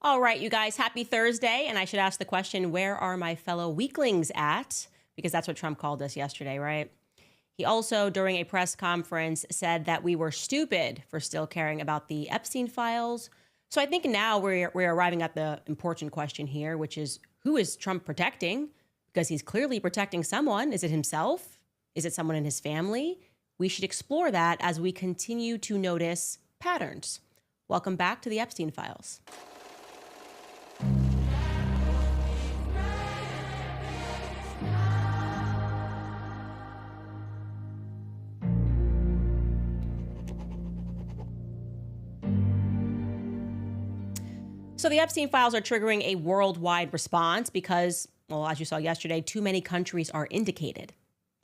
All right, you guys, happy Thursday. And I should ask the question, where are my fellow weaklings at? Because that's what Trump called us yesterday, right? He also, during a press conference, said that we were stupid for still caring about the Epstein files. So I think now we're arriving at the important question here, which is, who is Trump protecting? Because he's clearly protecting someone. Is it himself? Is it someone in his family? We should explore that as we continue to notice patterns. Welcome back to the Epstein files. So the Epstein files are triggering a worldwide response because, well, as you saw yesterday, too many countries are indicated.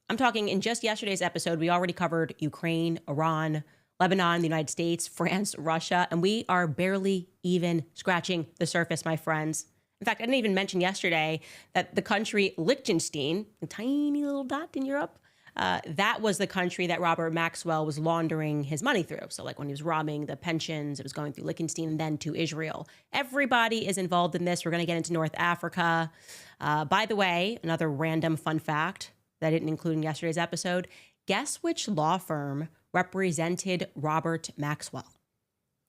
I'm talking in just yesterday's episode, we already covered Ukraine, Iran, Lebanon, the United States, France, Russia, and we are barely even scratching the surface, my friends. In fact, I didn't even mention yesterday that the country Liechtenstein, a tiny little dot in Europe, that was the country that Robert Maxwell was laundering his money through. So like when he was robbing the pensions, it was going through Liechtenstein and then to Israel. Everybody is involved in this. We're going to get into North Africa. By the way, another random fun fact that I didn't include in yesterday's episode. Guess which law firm represented Robert Maxwell?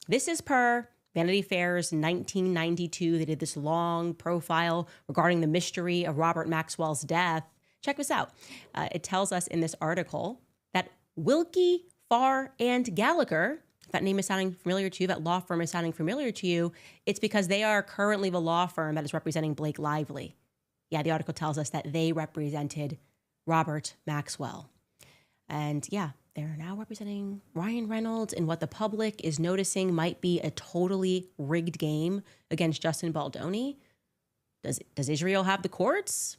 This is per Vanity Fair's 1992. They did this long profile regarding the mystery of Robert Maxwell's death. Check this out. It tells us in this article that Wilkie, Farr, and Gallagher, if that name is sounding familiar to you, that law firm is sounding familiar to you, it's because they are currently the law firm that is representing Blake Lively. Yeah, the article tells us that they represented Robert Maxwell. And yeah, they're now representing Ryan Reynolds in what the public is noticing might be a totally rigged game against Justin Baldoni. Does Israel have the courts?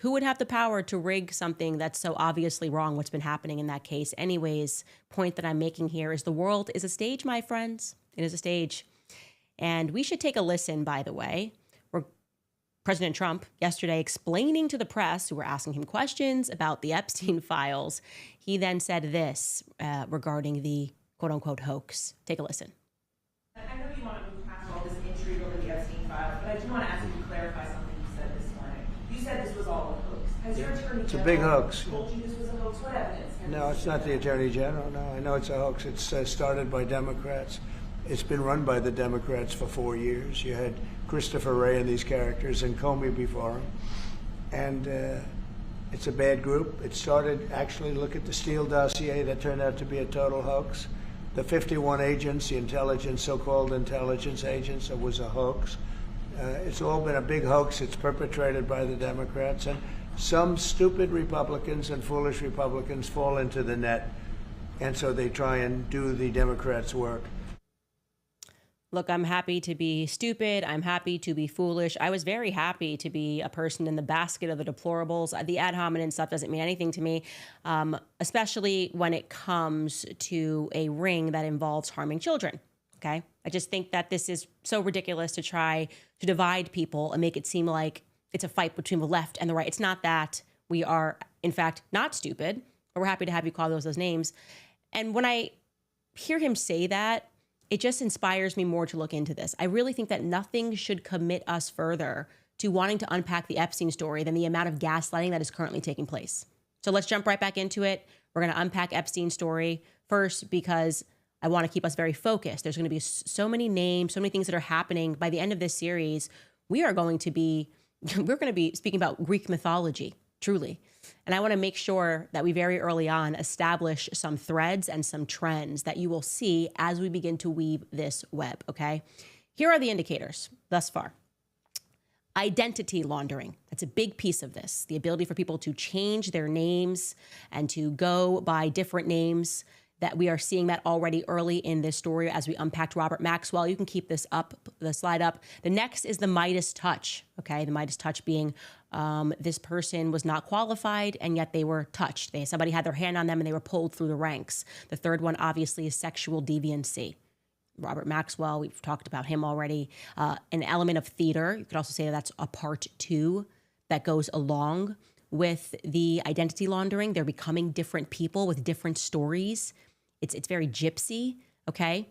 Who would have the power to rig something that's so obviously wrong, what's been happening in that case? Anyways, point that I'm making here is the world is a stage, my friends. It is a stage. And we should take a listen, by the way. President Trump yesterday explaining to the press who were asking him questions about the Epstein files. He then said this regarding the quote-unquote hoax. Take a listen. I know you want to move past all this intrigue over the Epstein files, but I do want to ask you to clarify something you said this morning. You said this was all a hoax. Has your attorney It's a big hoax. told you this was a hoax? What evidence? No, it's not the Attorney General. No, I know it's a hoax. It's started by Democrats. It's been run by the Democrats for 4 years. You had Christopher Wray and these characters and Comey before him. And it's a bad group. It started, actually, look at the Steele dossier that turned out to be a total hoax. The 51 agents, the intelligence, so-called intelligence agents, it was a hoax. It's all been a big hoax. It's perpetrated by the Democrats. And some stupid Republicans and foolish Republicans fall into the net. And so they try and do the Democrats' work. Look, I'm happy to be stupid. I'm happy to be foolish. I was very happy to be a person in the basket of the deplorables. The ad hominem stuff doesn't mean anything to me, especially when it comes to a ring that involves harming children. Okay? I just think that this is so ridiculous to try to divide people and make it seem like it's a fight between the left and the right. It's not that. We are, in fact, not stupid, but we're happy to have you call those names. And when I hear him say that, it just inspires me more to look into this. I really think that nothing should commit us further to wanting to unpack the Epstein story than the amount of gaslighting that is currently taking place. So let's jump right back into it. We're going to unpack Epstein's story first because I want to keep us very focused. There's going to be so many names, so many things that are happening. By the end of this series, we're going to be speaking about Greek mythology, truly. And I want to make sure that we very early on establish some threads and some trends that you will see as we begin to weave this web, okay? Here are the indicators thus far. Identity laundering. That's a big piece of this. The ability for people to change their names and to go by different names, that we are seeing that already early in this story as we unpacked Robert Maxwell. You can keep this up, the slide up. The next is the Midas touch, okay? The Midas touch being this person was not qualified and yet they were touched. Somebody had their hand on them and they were pulled through the ranks. The third one, obviously, is sexual deviancy. Robert Maxwell, we've talked about him already. An element of theater. You could also say that's a part two that goes along with the identity laundering. They're becoming different people with different stories. It's very gypsy, okay?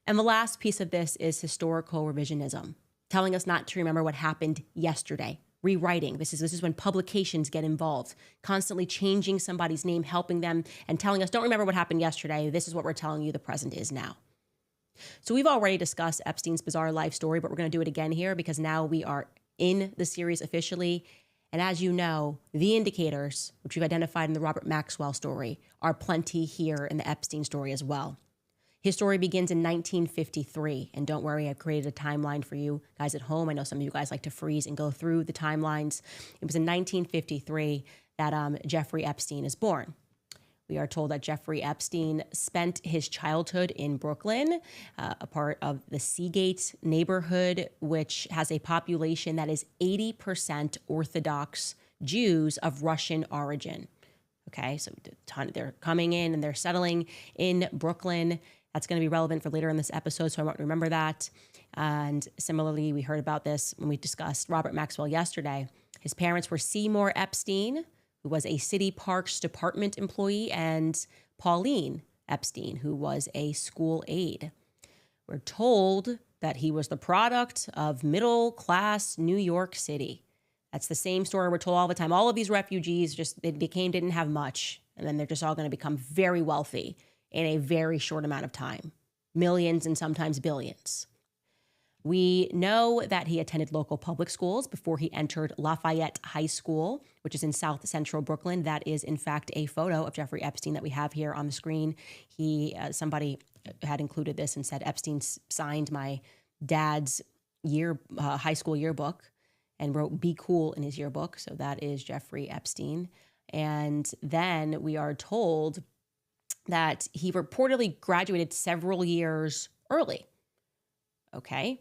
And the last piece of this is historical revisionism. telling us not to remember what happened yesterday, rewriting. This is when publications get involved, constantly changing somebody's name, helping them, and telling us, don't remember what happened yesterday. This is what we're telling you the present is now. So we've already discussed Epstein's bizarre life story, but we're going to do it again here because now we are in the series officially. And as you know, the indicators, which we've identified in the Robert Maxwell story, are plenty here in the Epstein story as well. His story begins in 1953. And don't worry, I've created a timeline for you guys at home. I know some of you guys like to freeze and go through the timelines. It was in 1953 that Jeffrey Epstein is born. We are told that Jeffrey Epstein spent his childhood in Brooklyn, a part of the Seagate neighborhood, which has a population that is 80% Orthodox Jews of Russian origin. Okay, so they're coming in and they're settling in Brooklyn. That's going to be relevant for later in this episode, so I want to remember that. And similarly, we heard about this when we discussed Robert Maxwell yesterday. His parents were Seymour Epstein, who was a city parks department employee, and Pauline Epstein, who was a school aide. We're told that he was the product of middle-class New York City. That's the same story we're told all the time. All of these refugees didn't have much, and then they're just all going to become very wealthy in a very short amount of time. Millions and sometimes billions. We know that he attended local public schools before he entered Lafayette High School, which is in South Central Brooklyn. That is, in fact, a photo of Jeffrey Epstein that we have here on the screen. Somebody had included this and said, Epstein signed my dad's high school yearbook and wrote "Be Cool" in his yearbook. So that is Jeffrey Epstein. And then we are told that he reportedly graduated several years early. Okay.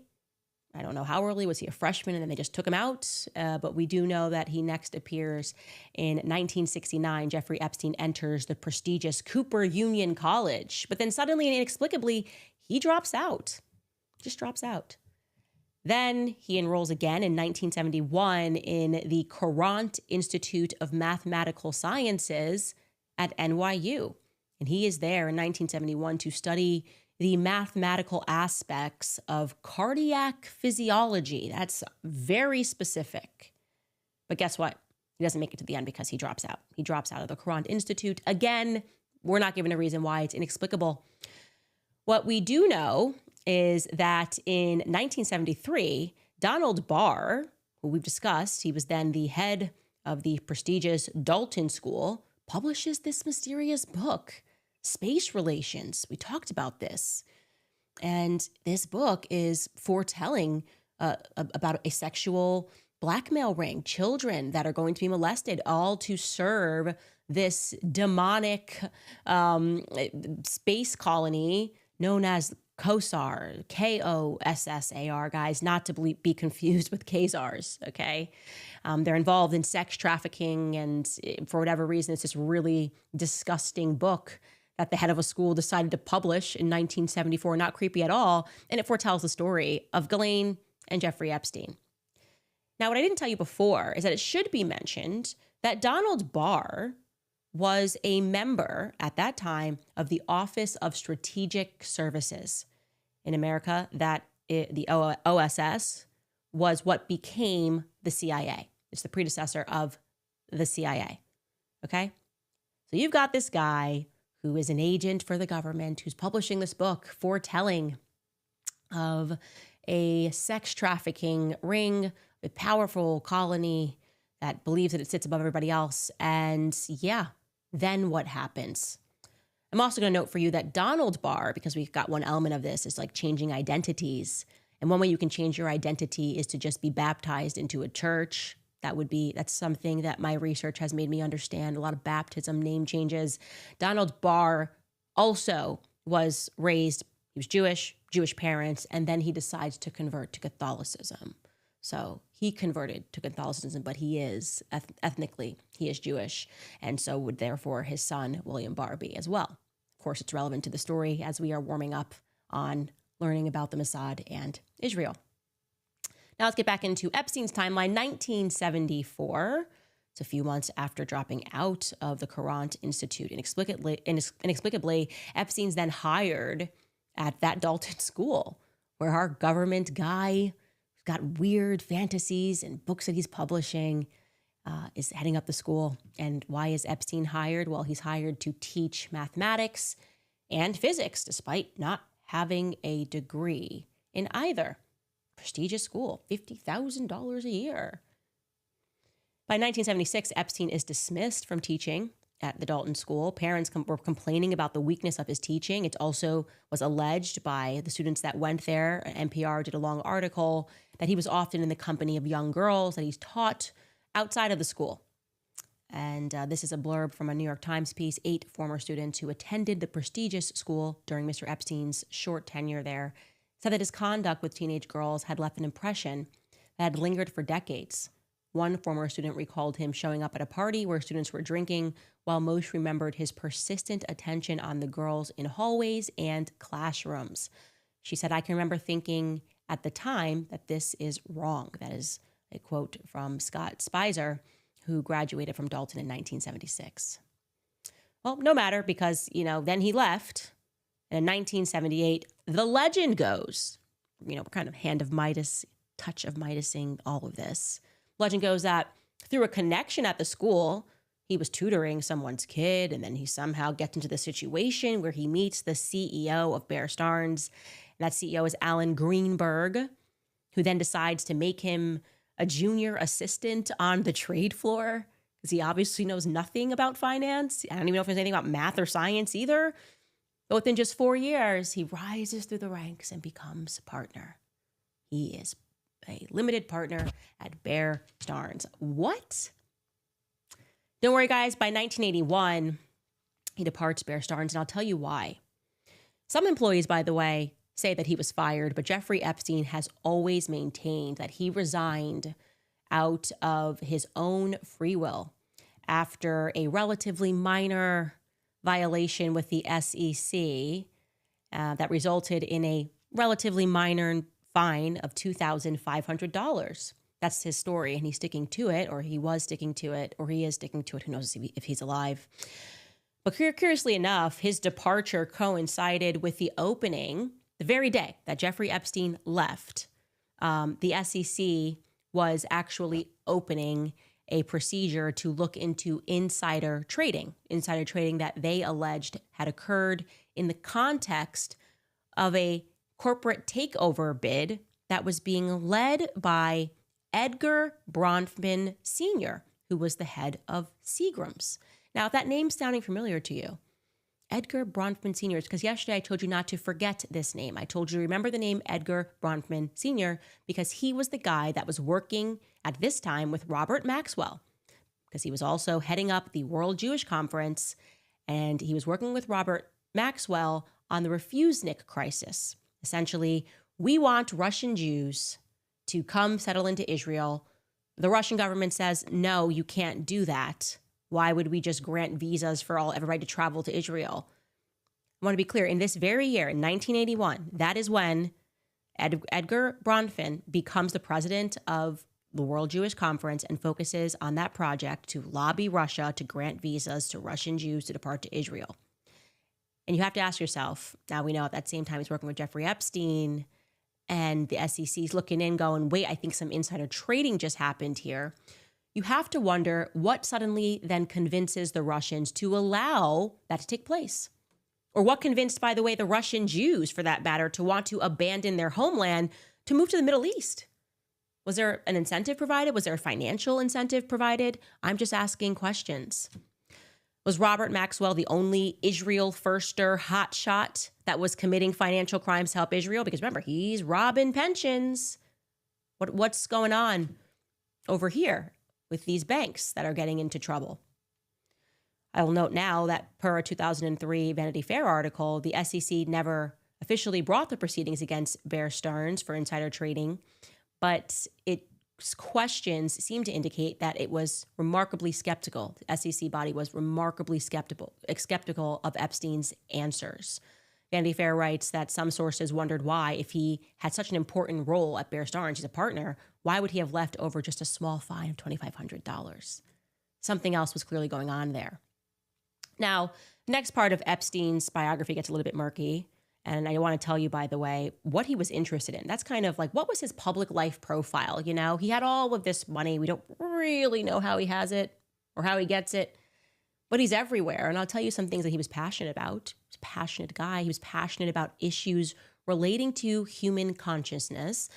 I don't know how early. Was he a freshman and then they just took him out? But we do know that he next appears in 1969. Jeffrey Epstein enters the prestigious Cooper Union College. But then suddenly and inexplicably, he drops out. Just drops out. Then he enrolls again in 1971 in the Courant Institute of Mathematical Sciences at NYU. And he is there in 1971 to study the mathematical aspects of cardiac physiology. That's very specific. But guess what? He doesn't make it to the end because he drops out. He drops out of the Courant Institute. Again, we're not given a reason why. It's inexplicable. What we do know is that in 1973, Donald Barr, who we've discussed, he was then the head of the prestigious Dalton School, publishes this mysterious book, Space Relations. We talked about this. And this book is foretelling about a sexual blackmail ring, children that are going to be molested, all to serve this demonic space colony known as KOSSAR, K-O-S-S-A-R, guys, not to be confused with Khazars, okay? They're involved in sex trafficking, and for whatever reason, it's this really disgusting book that the head of a school decided to publish in 1974. Not creepy at all, and it foretells the story of Ghislaine and Jeffrey Epstein. Now, what I didn't tell you before is that it should be mentioned that Donald Barr was a member at that time of the Office of Strategic Services in America, that the OSS was what became the CIA. It's the predecessor of the CIA, okay? So you've got this guy who is an agent for the government, who's publishing this book foretelling of a sex trafficking ring, a powerful colony that believes that it sits above everybody else. And yeah, then what happens? I'm also going to note for you that Donald Barr, because we've got one element of this, is like changing identities. And one way you can change your identity is to just be baptized into a church. That's something that my research has made me understand. A lot of baptism, name changes. Donald Barr also was raised, he was Jewish parents, and then he decides to convert to Catholicism. So he converted to Catholicism, but he is ethnically, he is Jewish. And so would therefore his son, William Barr, be as well. Of course, it's relevant to the story as we are warming up on learning about the Mossad and Israel. Now let's get back into Epstein's timeline. 1974, it's a few months after dropping out of the Courant Institute. Inexplicably, Epstein's then hired at that Dalton school, where our government guy got weird fantasies and books that he's publishing, is heading up the school. And why is Epstein hired? Well, he's hired to teach mathematics and physics, despite not having a degree in either. Prestigious school, $50,000 a year. By 1976, Epstein is dismissed from teaching at the Dalton School. Parents were complaining about the weakness of his teaching. It also was alleged by the students that went there. NPR did a long article that he was often in the company of young girls that he's taught outside of the school. And this is a blurb from a New York Times piece. 8 former students who attended the prestigious school during Mr. Epstein's short tenure there said that his conduct with teenage girls had left an impression that had lingered for decades. One former student recalled him showing up at a party where students were drinking, while most remembered his persistent attention on the girls in hallways and classrooms. She said, "I can remember thinking at the time that this is wrong." That is a quote from Scott Spicer, who graduated from Dalton in 1976. Well, no matter, because, then he left. And in 1978, the legend goes, we're kind of hand of Midas, touch of Midasing all of this. Legend goes that through a connection at the school, he was tutoring someone's kid, and then he somehow gets into the situation where he meets the CEO of Bear Stearns. And that CEO is Alan Greenberg, who then decides to make him a junior assistant on the trade floor, because he obviously knows nothing about finance. I don't even know if there's anything about math or science either. But within just 4 years, he rises through the ranks and becomes a partner. He is a limited partner at Bear Stearns. What? Don't worry, guys. By 1981, he departs Bear Stearns, and I'll tell you why. Some employees, by the way, say that he was fired, but Jeffrey Epstein has always maintained that he resigned out of his own free will after a relatively minor violation with the SEC that resulted in a relatively minor fine of $2,500. That's his story, and he's sticking to it, or he was sticking to it, or he is sticking to it. Who knows if he's alive. But curiously enough, his departure coincided with the opening, the very day that Jeffrey Epstein left. The SEC was actually opening a procedure to look into insider trading that they alleged had occurred in the context of a corporate takeover bid that was being led by Edgar Bronfman Sr., who was the head of Seagram's. Now, if that name's sounding familiar to you, Edgar Bronfman Sr., it's because yesterday I told you not to forget this name. I told you to remember the name Edgar Bronfman Sr. because he was the guy that was working at this time with Robert Maxwell, because he was also heading up the World Jewish Conference, and he was working with Robert Maxwell on the refusnik crisis. Essentially, we want Russian Jews to come settle into Israel. The Russian government says, no, you can't do that. Why would we just grant visas for everybody to travel to Israel? I want to be clear. In this very year, in 1981, that is when Edgar Bronfman becomes the president of the World Jewish Conference and focuses on that project to lobby Russia to grant visas to Russian Jews to depart to Israel. And you have to ask yourself, now we know at that same time he's working with Jeffrey Epstein, and the SEC's looking in going, wait, I think some insider trading just happened here. You have to wonder what suddenly then convinces the Russians to allow that to take place. Or what convinced, by the way, the Russian Jews, for that matter, to want to abandon their homeland to move to the Middle East. Was there an incentive provided? Was there a financial incentive provided? I'm just asking questions. Was Robert Maxwell the only Israel firster hotshot that was committing financial crimes to help Israel? Because remember, he's robbing pensions. What's going on over here with these banks that are getting into trouble? I will note now that per a 2003 Vanity Fair article, the SEC never officially brought the proceedings against Bear Stearns for insider trading, but its questions seem to indicate that it was remarkably skeptical. The SEC body was remarkably skeptical of Epstein's answers. Vanity Fair writes that some sources wondered why, if he had such an important role at Bear Stearns, he's a partner, why would he have left over just a small fine of $2,500? Something else was clearly going on there. Now, the next part of Epstein's biography gets a little bit murky, And I want to tell you, by the way, what he was interested in. That's kind of like, what was his public life profile? You know, he had all of this money. We don't really know how he has it or how he gets it, but he's everywhere. And I'll tell you some things that he was passionate about. He's a passionate guy. He was passionate about issues relating to human consciousness,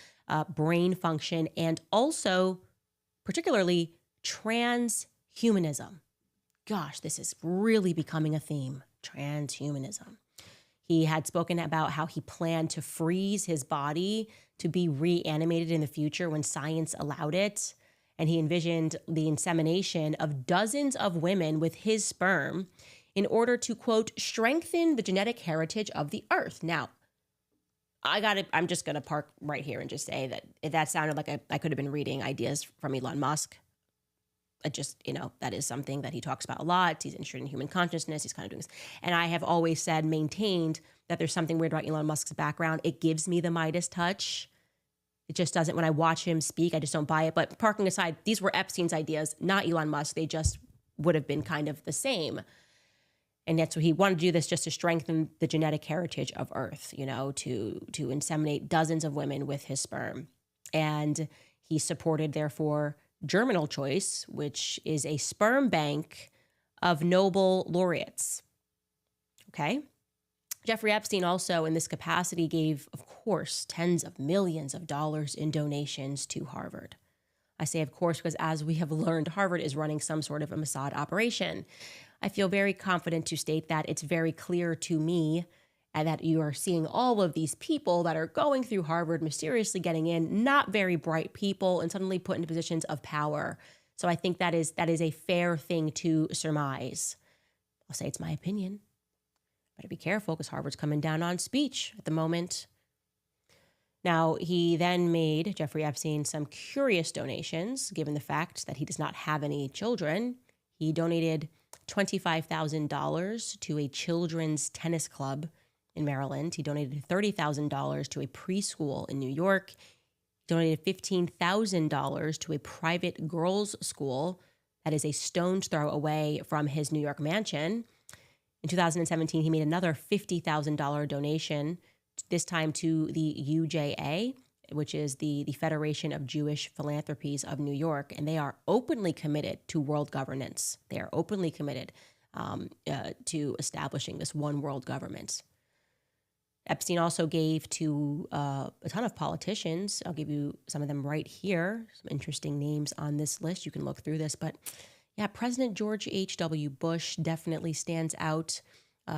brain function, and also particularly transhumanism. Gosh, this is really becoming a theme, transhumanism. He had spoken about how he planned to freeze his body to be reanimated in the future when science allowed it. And he envisioned the insemination of dozens of women with his sperm in order to, quote, strengthen the genetic heritage of the earth. Now, I'm just going to park right here and just say that if that sounded like I could have been reading ideas from Elon Musk. That is something that he talks about a lot. He's interested in human consciousness. He's kind of doing this. And I have always maintained that there's something weird about Elon Musk's background. It gives me the Midas touch. It just doesn't. When I watch him speak, I just don't buy it. But parking aside, these were Epstein's ideas, not Elon Musk. They just would have been kind of the same. And that's what he wanted to do, this just to strengthen the genetic heritage of Earth, to inseminate dozens of women with his sperm. And he supported, therefore, germinal choice, which is a sperm bank of Nobel laureates. Okay? Jeffrey Epstein also, in this capacity, gave, of course, tens of millions of dollars in donations to Harvard. I say, of course, because as we have learned, Harvard is running some sort of a Mossad operation. I feel very confident to state that it's very clear to me and that you are seeing all of these people that are going through Harvard, mysteriously getting in, not very bright people, and suddenly put into positions of power. So I think that is a fair thing to surmise. I'll say it's my opinion. Better be careful because Harvard's coming down on speech at the moment. Now, he then made, Jeffrey Epstein, some curious donations, given the fact that he does not have any children. He donated $25,000 to a children's tennis club in Maryland. He donated $30,000 to a preschool in New York. He donated $15,000 to a private girls' school that is a stone's throw away from his New York mansion. In 2017, he made another $50,000 donation, this time to the UJA, which is the Federation of Jewish Philanthropies of New York, and they are openly committed to world governance. They are openly committed to establishing this one world government. Epstein also gave to a ton of politicians. I'll give you some of them right here. Some interesting names on this list. You can look through this. But yeah, President George H.W. Bush definitely stands out.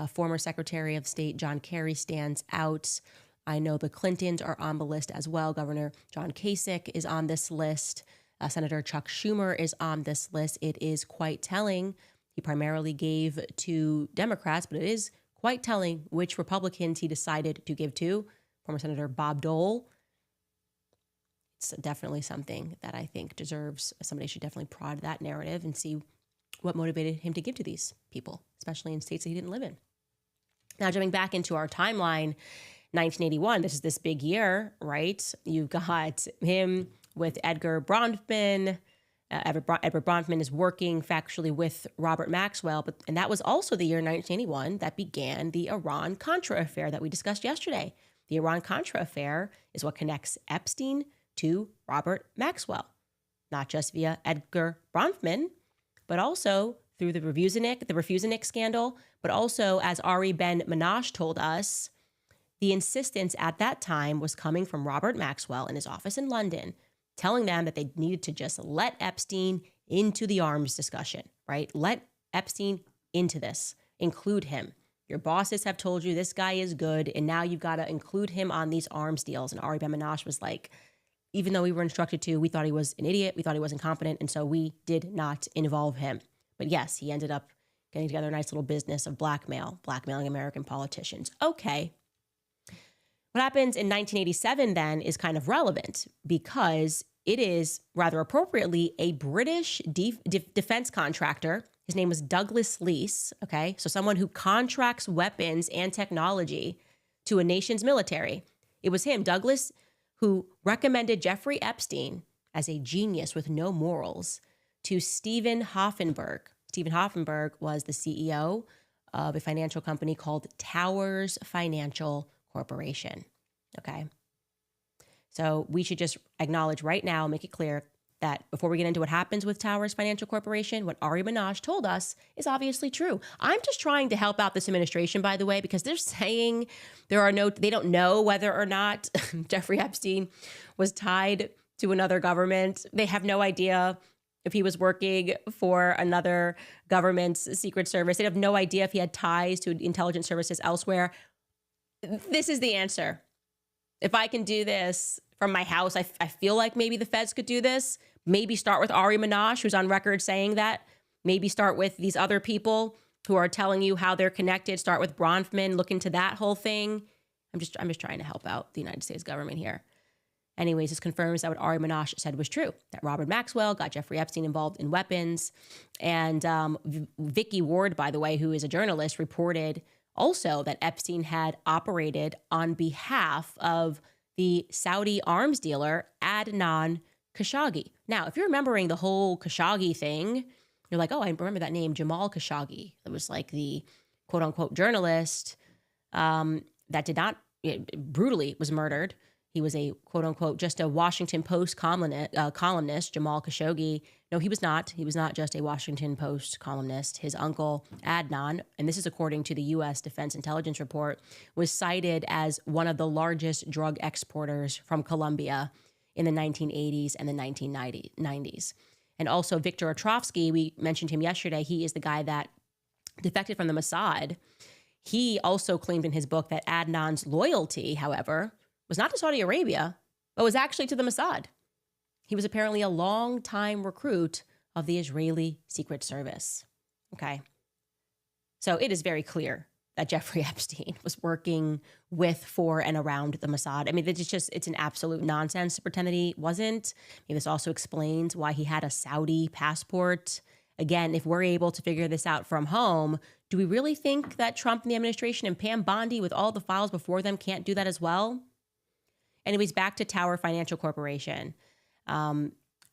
Former Secretary of State John Kerry stands out. I know the Clintons are on the list as well. Governor John Kasich is on this list. Senator Chuck Schumer is on this list. It is quite telling. He primarily gave to Democrats, but it is quite telling which Republicans he decided to give to. Former Senator Bob Dole. It's definitely something that I think deserves, somebody should definitely prod that narrative and see what motivated him to give to these people, especially in states that he didn't live in. Now, jumping back into our timeline, 1981, this is this big year, right? You've got him with Edgar Bronfman. Edward Bronfman is working factually with Robert Maxwell, and that was also the year 1981 that began the Iran-Contra affair that we discussed yesterday. The Iran-Contra affair is what connects Epstein to Robert Maxwell, not just via Edgar Bronfman, but also through the Refusenik scandal, but also, as Ari Ben Menashe told us, the insistence at that time was coming from Robert Maxwell in his office in London, telling them that they needed to just let Epstein into the arms discussion, right? Let Epstein into this, include him. Your bosses have told you this guy is good, and now you've got to include him on these arms deals. And Ari Ben Menashe was like, even though we were instructed to, we thought he was an idiot, we thought he was incompetent, and so we did not involve him. But yes, he ended up getting together a nice little business of blackmailing American politicians. Okay. What happens in 1987 then is kind of relevant because it is, rather appropriately, a British defense contractor. His name was Douglas Leese, okay? So someone who contracts weapons and technology to a nation's military. It was him, Douglas, who recommended Jeffrey Epstein as a genius with no morals to Stephen Hoffenberg. Stephen Hoffenberg was the CEO of a financial company called Towers Financial Corporation. Okay. So we should just acknowledge right now, make it clear that before we get into what happens with Towers Financial Corporation, what Ari Minaj told us is obviously true. I'm just trying to help out this administration, by the way, because they're saying they don't know whether or not Jeffrey Epstein was tied to another government. They have no idea if he was working for another government's secret service. They have no idea if he had ties to intelligence services elsewhere. This is the answer. If I can do this from my house, I feel like maybe the feds could do this. Maybe start with Ari Minaj, who's on record saying that. Maybe start with these other people who are telling you how they're connected. Start with Bronfman, look into that whole thing. I'm just trying to help out the United States government here. Anyways, this confirms that what Ari Minaj said was true, that Robert Maxwell got Jeffrey Epstein involved in weapons. And Vicky Ward, by the way, who is a journalist, reported also that Epstein had operated on behalf of the Saudi arms dealer Adnan Khashoggi. Now, if you're remembering the whole Khashoggi thing, you're like, oh, I remember that name, Jamal Khashoggi. It was like the quote unquote journalist that did not, brutally was murdered. He was a quote unquote, just a Washington Post columnist, Jamal Khashoggi. No, he was not. He was not just a Washington Post columnist. His uncle, Adnan, and this is according to the U.S. Defense Intelligence Report, was cited as one of the largest drug exporters from Colombia in the 1980s and the 1990s. And also Viktor Ostrovsky, we mentioned him yesterday. He is the guy that defected from the Mossad. He also claimed in his book that Adnan's loyalty, however, was not to Saudi Arabia, but was actually to the Mossad. He was apparently a long-time recruit of the Israeli Secret Service. Okay. So it is very clear that Jeffrey Epstein was working with, for, and around the Mossad. I mean, it's an absolute nonsense to pretend that he wasn't. Maybe this also explains why he had a Saudi passport. Again, if we're able to figure this out from home, do we really think that Trump and the administration and Pam Bondi with all the files before them can't do that as well? Anyways, back to Tower Financial Corporation.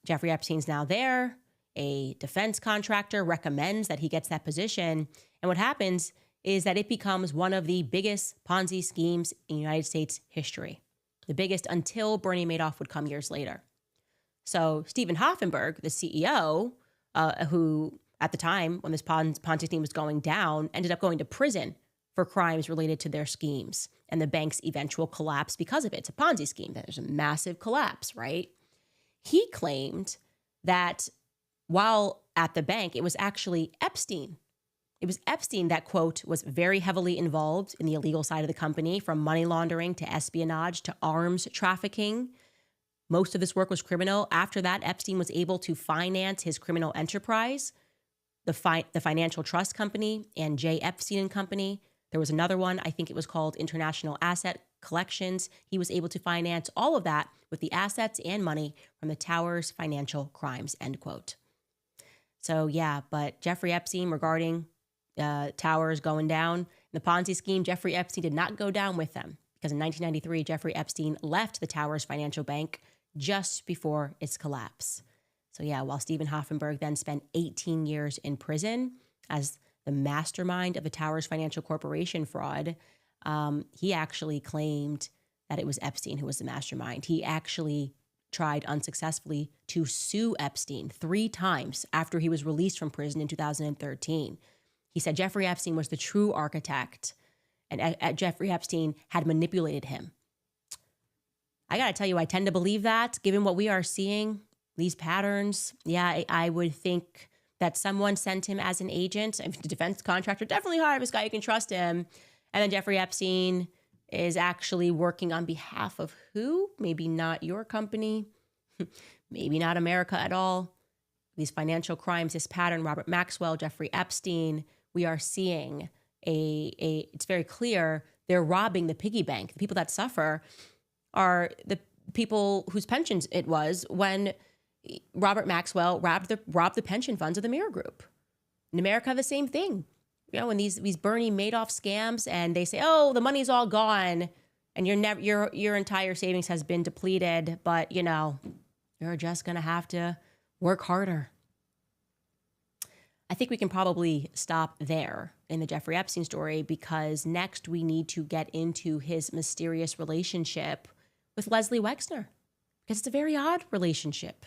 Jeffrey Epstein's now there. A defense contractor recommends that he gets that position. And what happens is that it becomes one of the biggest Ponzi schemes in United States history. The biggest until Bernie Madoff would come years later. So Stephen Hoffenberg, the CEO, who at the time when this Ponzi scheme was going down, ended up going to prison for crimes related to their schemes and the bank's eventual collapse because of it. It's a Ponzi scheme. There's a massive collapse, right? He claimed that while at the bank, it was actually Epstein. It was Epstein that, quote, was very heavily involved in the illegal side of the company, from money laundering to espionage to arms trafficking. Most of this work was criminal. After that, Epstein was able to finance his criminal enterprise, the financial trust company, and J. Epstein and Company. There was another one, I think it was called International Asset Collections. He was able to finance all of that with the assets and money from the Towers financial crimes, end quote. So yeah, but Jeffrey Epstein, regarding Towers going down, the Ponzi scheme, Jeffrey Epstein did not go down with them, because in 1993, Jeffrey Epstein left the Towers Financial Bank just before its collapse. So yeah, while Stephen Hoffenberg then spent 18 years in prison as the mastermind of the Towers Financial Corporation fraud, he actually claimed that it was Epstein who was the mastermind. He actually tried unsuccessfully to sue Epstein 3 times after he was released from prison in 2013. He said Jeffrey Epstein was the true architect, and Jeffrey Epstein had manipulated him. I got to tell you, I tend to believe that, given what we are seeing, these patterns. Yeah, I would think that someone sent him as an agent. If the defense contractor, definitely hire this guy, you can trust him. And then Jeffrey Epstein is actually working on behalf of who? Maybe not your company, maybe not America at all. These financial crimes, this pattern, Robert Maxwell, Jeffrey Epstein, we are seeing it's very clear they're robbing the piggy bank. The people that suffer are the people whose pensions it was when Robert Maxwell robbed the pension funds of the Mirror Group. In America, the same thing. You know, when these Bernie Madoff scams, and they say, "Oh, the money's all gone, and your entire savings has been depleted, but you're just gonna have to work harder." I think we can probably stop there in the Jeffrey Epstein story, because next we need to get into his mysterious relationship with Leslie Wexner, because it's a very odd relationship.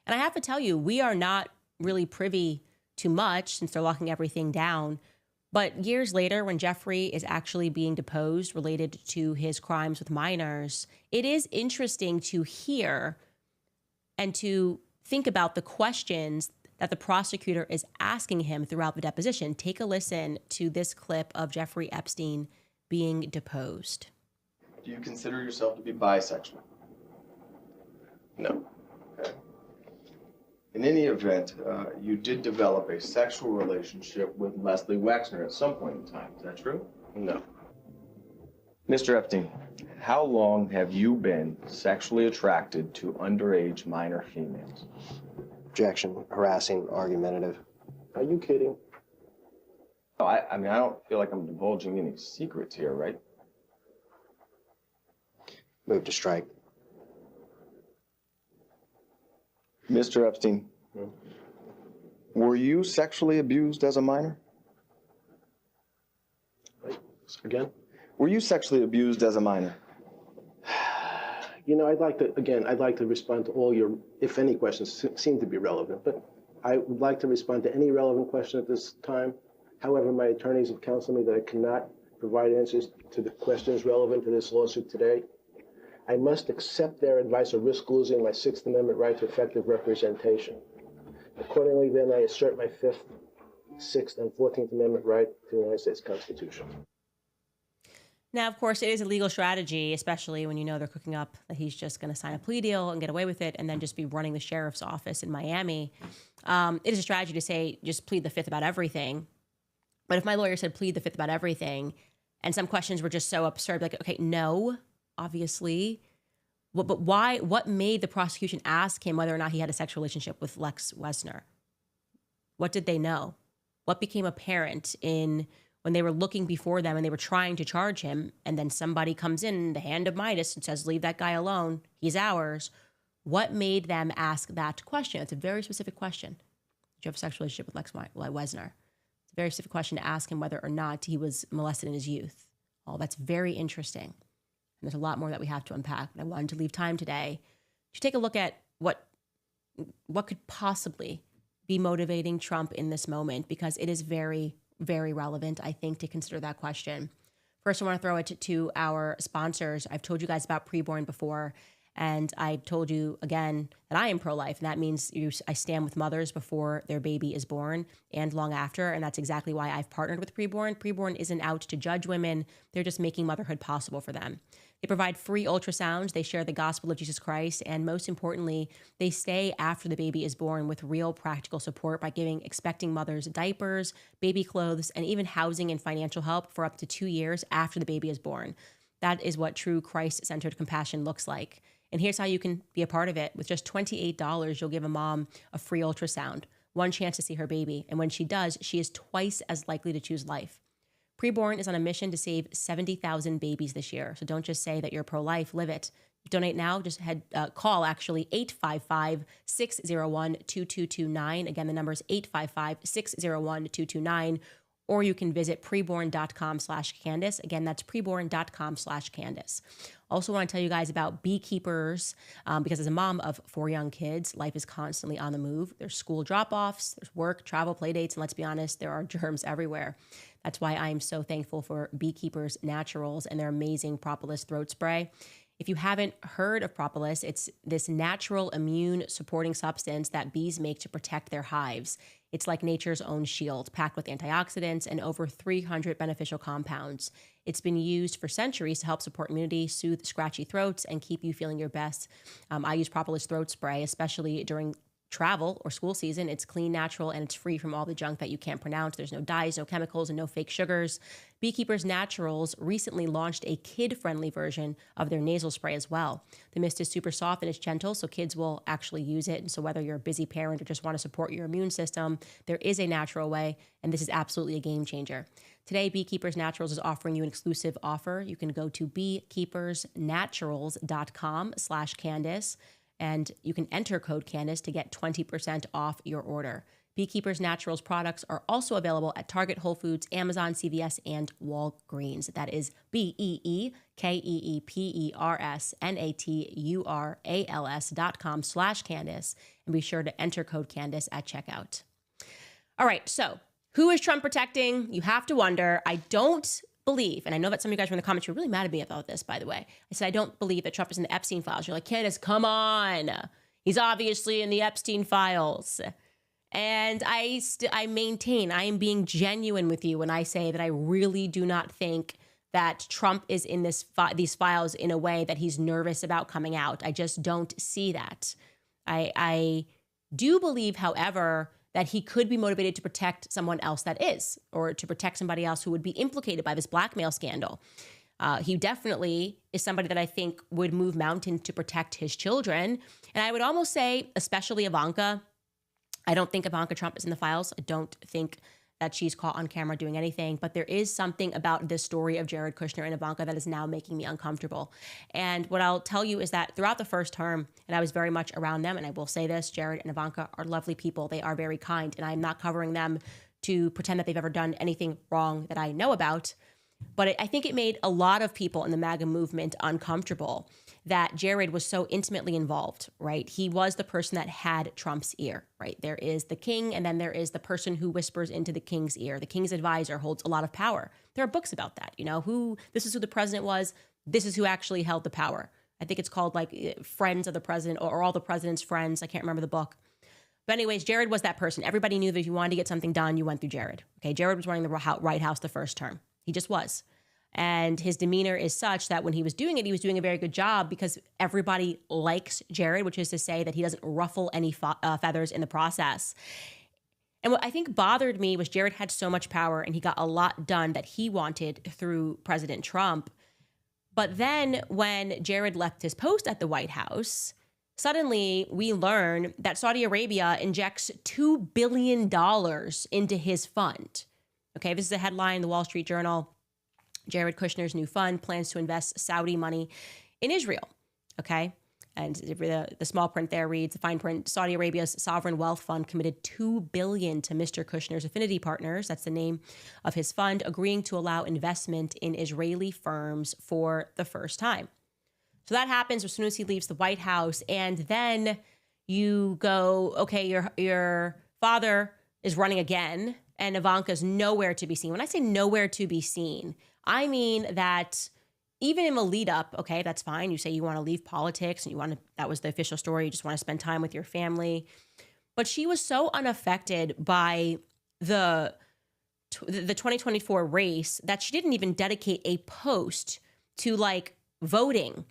And I have to tell you, we are not really privy to much since they're locking everything down. But years later, when Jeffrey is actually being deposed related to his crimes with minors, it is interesting to hear and to think about the questions that the prosecutor is asking him throughout the deposition. Take a listen to this clip of Jeffrey Epstein being deposed. Do you consider yourself to be bisexual? No. Okay. In any event, you did develop a sexual relationship with Leslie Wexner at some point in time. Is that true? No. Mr. Epstein, how long have you been sexually attracted to underage minor females? Objection, harassing, argumentative. Are you kidding? No, I mean, I don't feel like I'm divulging any secrets here, right? Move to strike. Mr. Epstein, were you sexually abused as a minor? Again? Were you sexually abused as a minor? You know, I'd like to respond to all your, if any, questions seem to be relevant, but I would like to respond to any relevant question at this time. However, my attorneys have counseled me that I cannot provide answers to the questions relevant to this lawsuit today. I must accept their advice or risk losing my Sixth Amendment right to effective representation. Accordingly, then, I assert my Fifth, Sixth, and 14th Amendment right to the United States Constitution. Now, of course, it is a legal strategy, especially when you know they're cooking up that he's just going to sign a plea deal and get away with it and then just be running the sheriff's office in Miami. It is a strategy to say, just plead the Fifth about everything. But if my lawyer said plead the Fifth about everything, and some questions were just so absurd, like, okay, no, obviously. But why? What made the prosecution ask him whether or not he had a sexual relationship with Lex Wexner? What did they know? What became apparent when they were looking before them and they were trying to charge him, and then somebody comes in, the hand of Midas, and says, leave that guy alone. He's ours. What made them ask that question? It's a very specific question. Did you have a sexual relationship with Lex Wexner? It's a very specific question to ask him whether or not he was molested in his youth. Oh, that's very interesting. And there's a lot more that we have to unpack, but I wanted to leave time today to take a look at what could possibly be motivating Trump in this moment, because it is very, very relevant, I think, to consider that question. First, I want to throw it to our sponsors. I've told you guys about preborn before, and I've told you again that I am pro-life, and that means I stand with mothers before their baby is born and long after, and that's exactly why I've partnered with Preborn. Preborn isn't out to judge women. They're just making motherhood possible for them. They provide free ultrasounds, they share the gospel of Jesus Christ, and most importantly, they stay after the baby is born with real practical support by giving expecting mothers diapers, baby clothes, and even housing and financial help for up to 2 years after the baby is born. That is what true Christ-centered compassion looks like. And here's how you can be a part of it. With just $28, you'll give a mom a free ultrasound, one chance to see her baby, and when she does, she is twice as likely to choose life. Preborn is on a mission to save 70,000 babies this year. So don't just say that you're pro-life, live it. Donate now. Just call 855-601-2229. Again, the number is 855-601-2229. Or you can visit preborn.com/Candace. Again, that's preborn.com/Candace. Also want to tell you guys about beekeepers, because as a mom of 4 young kids, life is constantly on the move. There's school drop-offs, there's work, travel, play dates, and let's be honest, there are germs everywhere. That's why I am so thankful for Beekeepers Naturals and their amazing propolis throat spray. If you haven't heard of propolis, it's this natural immune supporting substance that bees make to protect their hives. It's like nature's own shield, packed with antioxidants and over 300 beneficial compounds. It's been used for centuries to help support immunity, soothe scratchy throats, and keep you feeling your best. I use propolis throat spray, especially during travel or school season. It's clean, natural, and it's free from all the junk that you can't pronounce. There's no dyes, no chemicals, and no fake sugars. Beekeepers Naturals recently launched a kid-friendly version of their nasal spray as well. The mist is super soft and it's gentle, so kids will actually use it. And so whether you're a busy parent or just want to support your immune system, there is a natural way, and this is absolutely a game changer. Today, Beekeepers Naturals is offering you an exclusive offer. You can go to beekeepersnaturals.com/Candace, and you can enter code Candace to get 20% off your order. Beekeepers Naturals products are also available at Target, Whole Foods, Amazon, CVS, and Walgreens. That is BeekeepersNaturals.com/Candace. And be sure to enter code Candace at checkout. All right, so who is Trump protecting? You have to wonder. I don't believe, and I know that some of you guys were in the comments, you're really mad at me about this, by the way. I said, I don't believe that Trump is in the Epstein files. You're like, Candace, come on. He's obviously in the Epstein files. And I maintain, I am being genuine with you when I say that I really do not think that Trump is in these files in a way that he's nervous about coming out. I just don't see that. I do believe, however, that he could be motivated to protect someone else that is, or to protect somebody else who would be implicated by this blackmail scandal. He definitely is somebody that I think would move mountains to protect his children. And I would almost say, especially Ivanka. I don't think Ivanka Trump is in the files. I don't think that she's caught on camera doing anything. But there is something about this story of Jared Kushner and Ivanka that is now making me uncomfortable. And what I'll tell you is that throughout the first term, and I was very much around them, and I will say this, Jared and Ivanka are lovely people. They are very kind, and I'm not covering them to pretend that they've ever done anything wrong that I know about. But I think it made a lot of people in the MAGA movement uncomfortable that Jared was so intimately involved, right? He was the person that had Trump's ear, right? There is the king, and then there is the person who whispers into the king's ear. The king's advisor holds a lot of power. There are books about that, this is who the president was. This is who actually held the power. I think it's called like Friends of the President or All the President's Friends. I can't remember the book. But anyways, Jared was that person. Everybody knew that if you wanted to get something done, you went through Jared. Okay, Jared was running the White House the first term. He just was. And his demeanor is such that when he was doing it, he was doing a very good job because everybody likes Jared, which is to say that he doesn't ruffle any feathers in the process. And what I think bothered me was Jared had so much power and he got a lot done that he wanted through President Trump. But then when Jared left his post at the White House, suddenly we learn that Saudi Arabia injects $2 billion into his fund. Okay, this is a headline in the Wall Street Journal. Jared Kushner's new fund plans to invest Saudi money in Israel. Okay. And the small print there reads, the fine print, Saudi Arabia's sovereign wealth fund committed $2 billion to Mr. Kushner's affinity partners. That's the name of his fund, agreeing to allow investment in Israeli firms for the first time. So that happens as soon as he leaves the White House. And then you go, okay, your father is running again and Ivanka's nowhere to be seen. When I say nowhere to be seen, I mean that even in the lead up, okay, that's fine. You say you want to leave politics and that was the official story. You just want to spend time with your family. But she was so unaffected by the 2024 race that she didn't even dedicate a post to like voting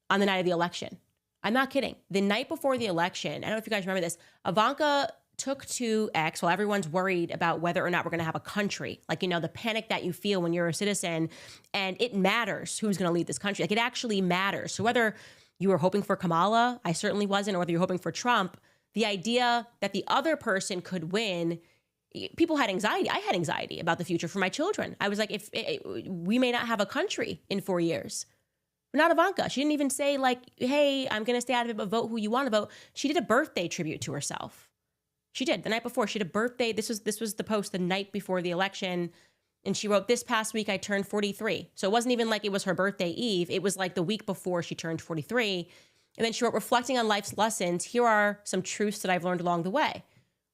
on the night of the election. I'm not kidding. The night before the election, I don't know if you guys remember this, Ivanka took to X while everyone's worried about whether or not we're going to have a country. Like, the panic that you feel when you're a citizen, and it matters who's going to lead this country. Like, it actually matters. So whether you were hoping for Kamala, I certainly wasn't, or whether you're hoping for Trump, the idea that the other person could win, people had anxiety. I had anxiety about the future for my children. I was like, we may not have a country in 4 years. But not Ivanka. She didn't even say like, hey, I'm going to stay out of it, but vote who you want to vote. She did a birthday tribute to herself. She did the night before. She had a birthday. This was the post the night before the election. And she wrote, this past week, I turned 43. So it wasn't even like it was her birthday eve. It was like the week before she turned 43. And then she wrote, reflecting on life's lessons, here are some truths that I've learned along the way.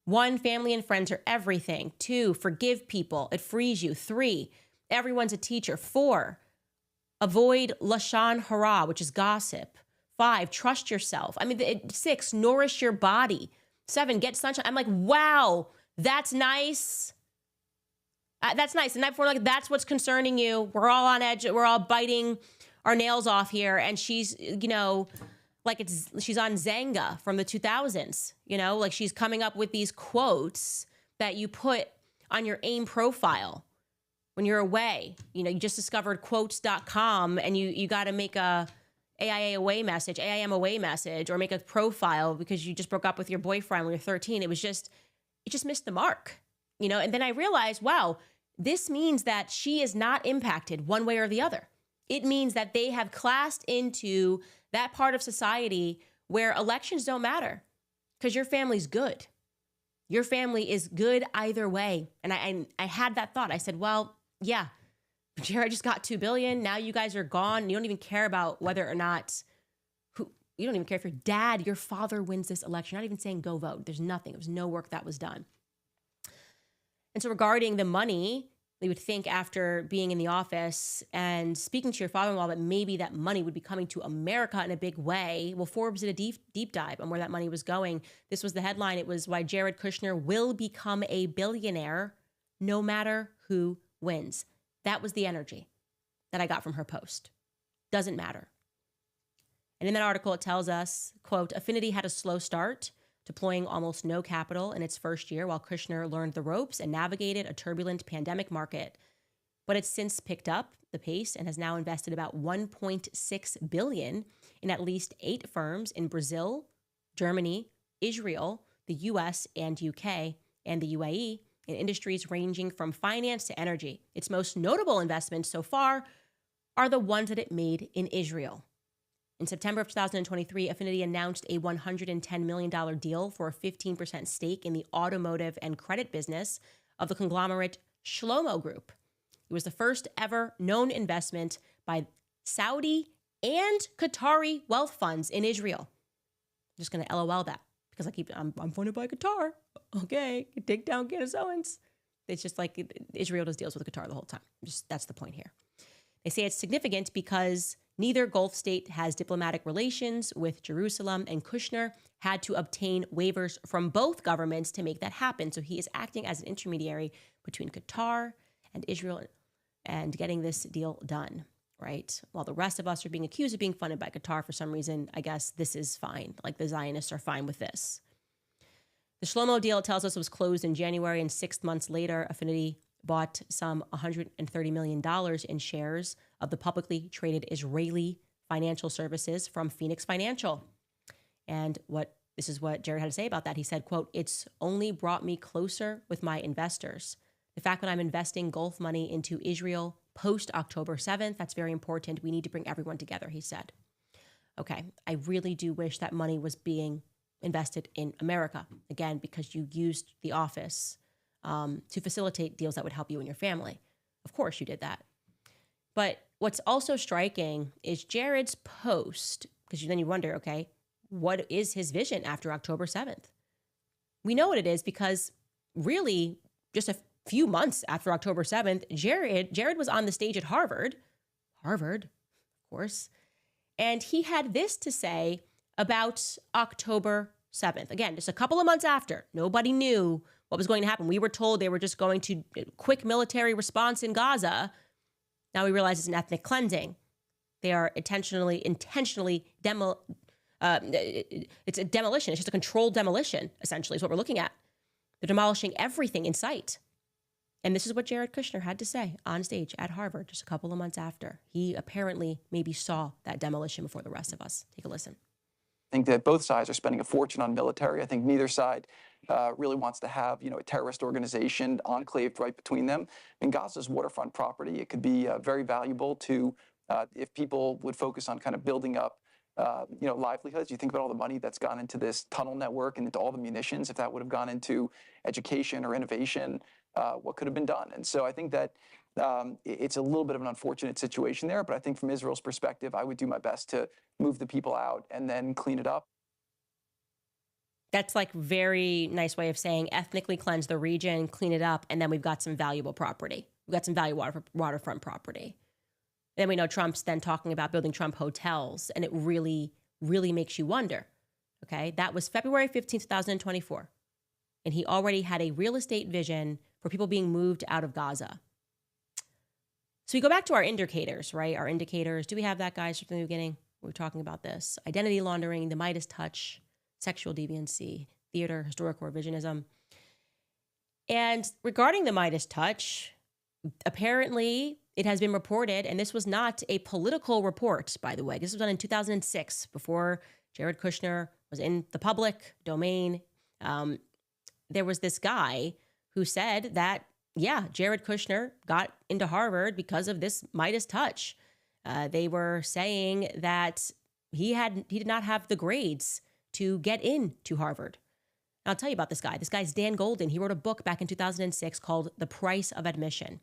1, family and friends are everything. 2, forgive people. It frees you. 3, everyone's a teacher. 4, avoid lashon hara, which is gossip. 5, trust yourself. 6, nourish your body. 7, get sunshine. I'm like, wow, that's nice. That's nice. The night before, like, that's what's concerning you. We're all on edge. We're all biting our nails off here. And she's, like she's on Zanga from the 2000s, like she's coming up with these quotes that you put on your AIM profile when you're away. You just discovered quotes.com and you got to make a AIM away message, or make a profile because you just broke up with your boyfriend when you're 13. It just missed the mark, And then I realized, wow, this means that she is not impacted one way or the other. It means that they have classed into that part of society where elections don't matter because your family's good. Your family is good either way. And I had that thought. I said, well, yeah, Jared just got $2 billion. Now you guys are gone. You don't even care about whether or not you don't even care if your father wins this election. You're not even saying go vote. There's nothing. There was no work that was done. And so regarding the money, we would think after being in the office and speaking to your father-in-law that maybe that money would be coming to America in a big way. Well, Forbes did a deep dive on where that money was going. This was the headline. It was why Jared Kushner will become a billionaire no matter who wins. That was the energy that I got from her post. Doesn't matter. And in that article, it tells us, quote, Affinity had a slow start, deploying almost no capital in its first year while Kushner learned the ropes and navigated a turbulent pandemic market. But it's since picked up the pace and has now invested about $1.6 billion in at least 8 firms in Brazil, Germany, Israel, the US and UK, and the UAE in industries ranging from finance to energy. Its most notable investments so far are the ones that it made in Israel. In September of 2023, Affinity announced a $110 million deal for a 15% stake in the automotive and credit business of the conglomerate Shlomo Group. It was the first ever known investment by Saudi and Qatari wealth funds in Israel. I'm just going to LOL that because I'm funded by Qatar. Okay, take down Candace Owens. It's just like Israel does deals with Qatar the whole time. That's the point here. They say it's significant because neither Gulf state has diplomatic relations with Jerusalem, and Kushner had to obtain waivers from both governments to make that happen. So he is acting as an intermediary between Qatar and Israel and getting this deal done, right? While the rest of us are being accused of being funded by Qatar for some reason, I guess this is fine. Like the Zionists are fine with this. The Shlomo deal, it tells us, was closed in January, and 6 months later, Affinity bought some $130 million in shares of the publicly traded Israeli financial services from Phoenix Financial. And this is what Jared had to say about that. He said, quote, it's only brought me closer with my investors. The fact that I'm investing Gulf money into Israel post-October 7th, that's very important. We need to bring everyone together, he said. Okay, I really do wish that money was being invested in America, again, because you used the office to facilitate deals that would help you and your family. Of course you did that. But what's also striking is Jared's post, because then you wonder, okay, what is his vision after October 7th? We know what it is because really just a few months after October 7th, Jared was on the stage at Harvard, of course, and he had this to say about October 7th. Again, just a couple of months after, nobody knew what was going to happen. We were told they were just going to quick military response in Gaza. Now we realize it's an ethnic cleansing. They are intentionally it's a demolition. It's just a controlled demolition, essentially, is what we're looking at. They're demolishing everything in sight. And this is what Jared Kushner had to say on stage at Harvard just a couple of months after. He apparently maybe saw that demolition before the rest of us. Take a listen. I think that both sides are spending a fortune on military. I think neither side really wants to have, a terrorist organization enclaved right between them. And Gaza's waterfront property, it could be very valuable to, if people would focus on kind of building up, livelihoods. You think about all the money that's gone into this tunnel network and into all the munitions. If that would have gone into education or innovation, what could have been done? And so I think that it's a little bit of an unfortunate situation there, but I think from Israel's perspective, I would do my best to move the people out and then clean it up. That's like very nice way of saying ethnically cleanse the region, clean it up, and then we've got some valuable property. We've got some valuable waterfront property. Then we know Trump's then talking about building Trump hotels, and it really, really makes you wonder. Okay, that was February 15th, 2024. And he already had a real estate vision for people being moved out of Gaza. So we go back to our indicators, right? Our indicators. Do we have that, guys, from the beginning? We were talking about this. Identity laundering, the Midas touch, sexual deviancy, theater, historical revisionism. And regarding the Midas touch, apparently it has been reported, and this was not a political report, by the way. This was done in 2006, before Jared Kushner was in the public domain. There was this guy who said that, yeah, Jared Kushner got into Harvard because of this Midas touch. They were saying that he did not have the grades to get into Harvard. And I'll tell you about this guy. This guy's Dan Golden. He wrote a book back in 2006 called The Price of Admission.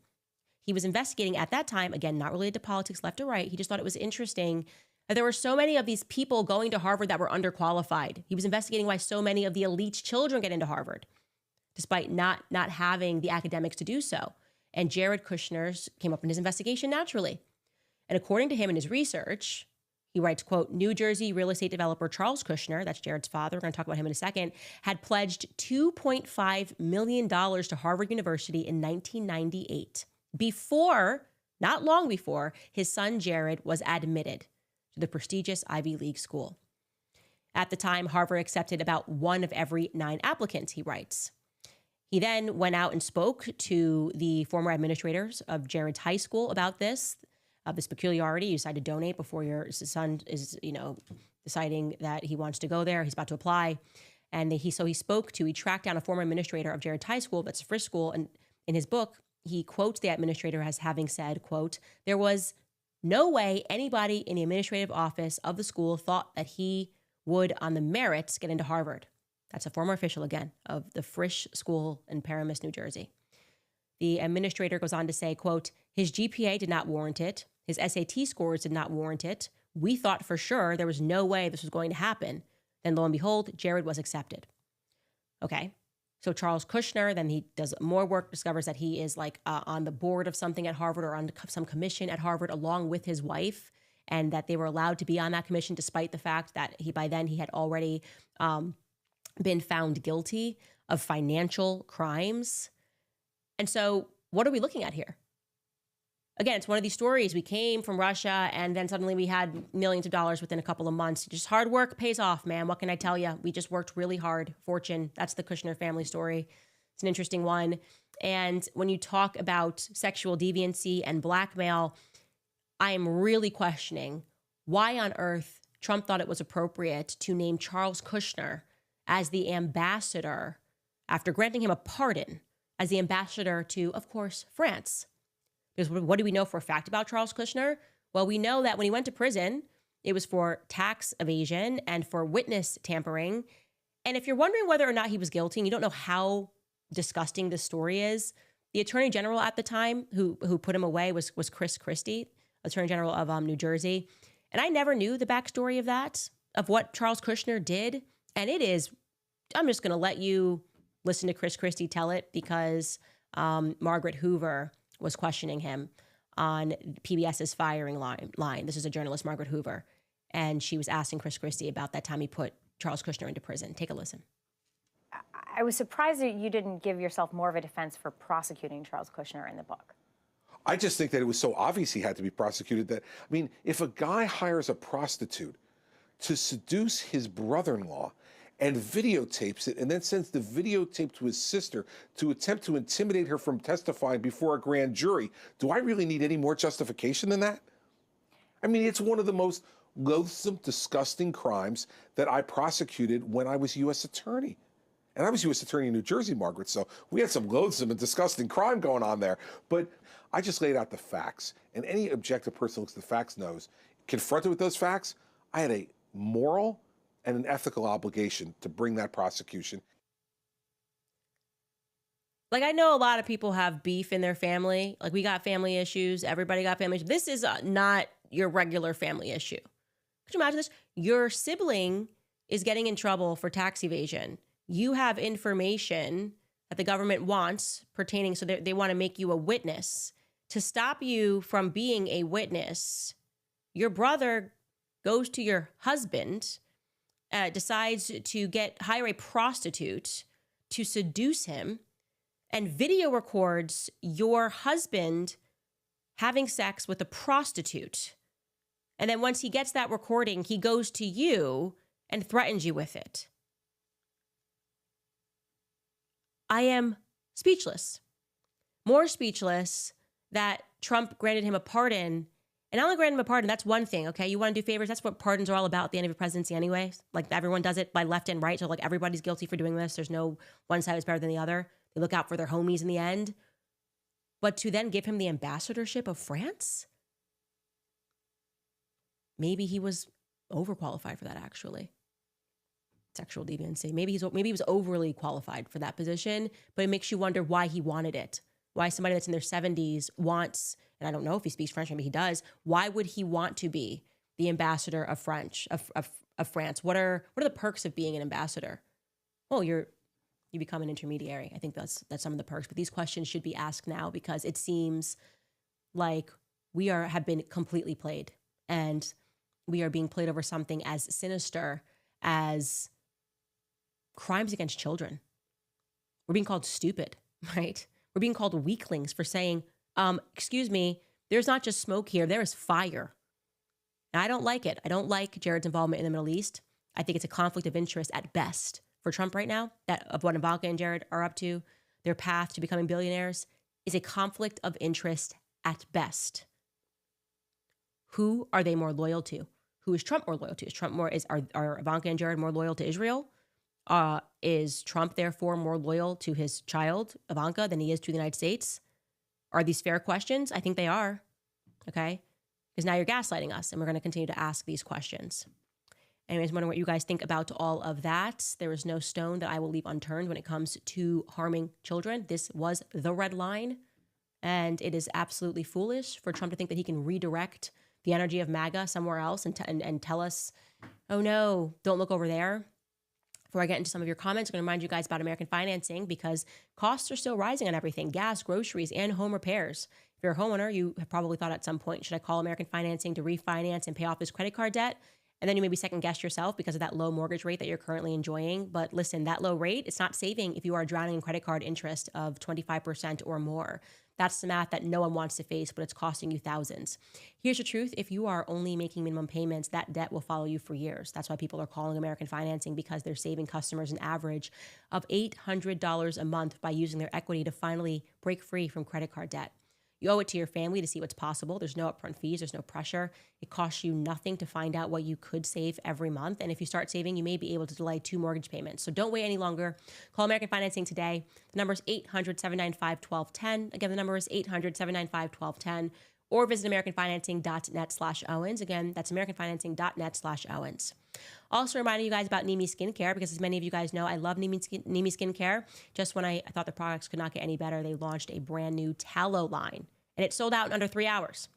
He was investigating at that time, again, not related to politics left or right. He just thought it was interesting that there were so many of these people going to Harvard that were underqualified. He was investigating why so many of the elite's children get into Harvard, despite not having the academics to do so. And Jared Kushner came up in his investigation naturally. And according to him in his research, he writes, quote, New Jersey real estate developer Charles Kushner, that's Jared's father, we're going to talk about him in a second, had pledged $2.5 million to Harvard University in 1998, before, not long before, his son Jared was admitted to the prestigious Ivy League school. At the time, Harvard accepted about 1 of every 9 applicants, he writes. He then went out and spoke to the former administrators of Jared's high school about this peculiarity. You decide to donate before your son is, deciding that he wants to go there. He's about to apply. And he tracked down a former administrator of Jared's high school, that's a Frisch school. And in his book, he quotes the administrator as having said, quote, there was no way anybody in the administrative office of the school thought that he would, on the merits, get into Harvard. That's a former official, again, of the Frisch School in Paramus, New Jersey. The administrator goes on to say, quote, his GPA did not warrant it. His SAT scores did not warrant it. We thought for sure there was no way this was going to happen. Then lo and behold, Jared was accepted. Okay. So Charles Kushner, then he does more work, discovers that he is on the board of something at Harvard or on some commission at Harvard along with his wife, and that they were allowed to be on that commission despite the fact that by then he had already been found guilty of financial crimes. And so what are we looking at here? Again, it's one of these stories. We came from Russia and then suddenly we had millions of dollars within a couple of months. Just hard work pays off, man. What can I tell you? We just worked really hard. Fortune. That's the Kushner family story. It's an interesting one. And when you talk about sexual deviancy and blackmail, I am really questioning why on earth Trump thought it was appropriate to name Charles Kushner as the ambassador, after granting him a pardon, as the ambassador to, of course, France. Because what do we know for a fact about Charles Kushner? Well, we know that when he went to prison, it was for tax evasion and for witness tampering. And if you're wondering whether or not he was guilty, and you don't know how disgusting this story is, the attorney general at the time who put him away was Chris Christie, attorney general of New Jersey. And I never knew the backstory of that, of what Charles Kushner did. And it is, I'm just going to let you listen to Chris Christie tell it, because Margaret Hoover was questioning him on PBS's firing line. This is a journalist, Margaret Hoover. And she was asking Chris Christie about that time he put Charles Kushner into prison. Take a listen. I was surprised that you didn't give yourself more of a defense for prosecuting Charles Kushner in the book. I just think that it was so obvious he had to be prosecuted that, if a guy hires a prostitute to seduce his brother-in-law and videotapes it and then sends the videotape to his sister to attempt to intimidate her from testifying before a grand jury, do I really need any more justification than that? It's one of the most loathsome, disgusting crimes that I prosecuted when I was U.S. attorney. And I was U.S. attorney in New Jersey, Margaret, so we had some loathsome and disgusting crime going on there. But I just laid out the facts, and any objective person who looks at the facts knows, confronted with those facts, I had a moral and an ethical obligation to bring that prosecution. I know a lot of people have beef in their family. We got family issues. Everybody got family issues. This is not your regular family issue. Could you imagine this? Your sibling is getting in trouble for tax evasion. You have information that the government wants pertaining, so they want to make you a witness. To stop you from being a witness, your brother goes to your husband, decides to hire a prostitute to seduce him, and video records your husband having sex with a prostitute. And then once he gets that recording, he goes to you and threatens you with it. I am speechless. More speechless that Trump granted him a pardon. And not only granted him a pardon, that's one thing, okay? You want to do favors? That's what pardons are all about at the end of your presidency anyway. Everyone does it by left and right. So everybody's guilty for doing this. There's no one side is better than the other. They look out for their homies in the end. But to then give him the ambassadorship of France? Maybe he was overqualified for that, actually. sexual deviancy. Maybe he was overly qualified for that position, but it makes you wonder why he wanted it. Why somebody that's in their 70s wants, and I don't know if he speaks French, maybe he does. Why would he want to be the ambassador of France? What are the perks of being an ambassador? Well, you become an intermediary. I think that's some of the perks. But these questions should be asked now because it seems like we have been completely played, and we are being played over something as sinister as crimes against children. We're being called stupid, right? We're being called weaklings for saying, excuse me, there's not just smoke here, there is fire. And I don't like it. I don't like Jared's involvement in the Middle East. I think it's a conflict of interest at best for Trump right now, that of what Ivanka and Jared are up to. Their path to becoming billionaires is a conflict of interest at best. Who are they more loyal to? Who is Trump more loyal to? Are Ivanka and Jared more loyal to Israel? Is Trump therefore more loyal to his child, Ivanka, than he is to the United States? Are these fair questions? I think they are, okay? Because now you're gaslighting us, and we're going to continue to ask these questions. Anyways, I'm wondering what you guys think about all of that. There is no stone that I will leave unturned when it comes to harming children. This was the red line, and it is absolutely foolish for Trump to think that he can redirect the energy of MAGA somewhere else and tell us, oh no, don't look over there. Before I get into some of your comments, I'm going to remind you guys about American financing because costs are still rising on everything, gas, groceries, and home repairs. If you're a homeowner, you have probably thought at some point, should I call American financing to refinance and pay off this credit card debt? And then you maybe second guess yourself because of that low mortgage rate that you're currently enjoying. But listen, that low rate, it's not saving if you are drowning in credit card interest of 25% or more. That's the math that no one wants to face, but it's costing you thousands. Here's the truth. If you are only making minimum payments, that debt will follow you for years. That's why people are calling American financing, because they're saving customers an average of $800 a month by using their equity to finally break free from credit card debt. You owe it to your family to see what's possible. There's no upfront fees. There's no pressure. It costs you nothing to find out what you could save every month. And if you start saving, you may be able to delay 2 mortgage payments. So don't wait any longer. Call American Financing today. The number is 800-795-1210. Again, the number is 800-795-1210. Or visit AmericanFinancing.net/Owens. Again, that's AmericanFinancing.net/Owens. Also reminding you guys about Nimi Skincare, because as many of you guys know, I love Nimi Skincare. Just when I thought the products could not get any better, they launched a brand new tallow line, and it sold out in under 3 hours.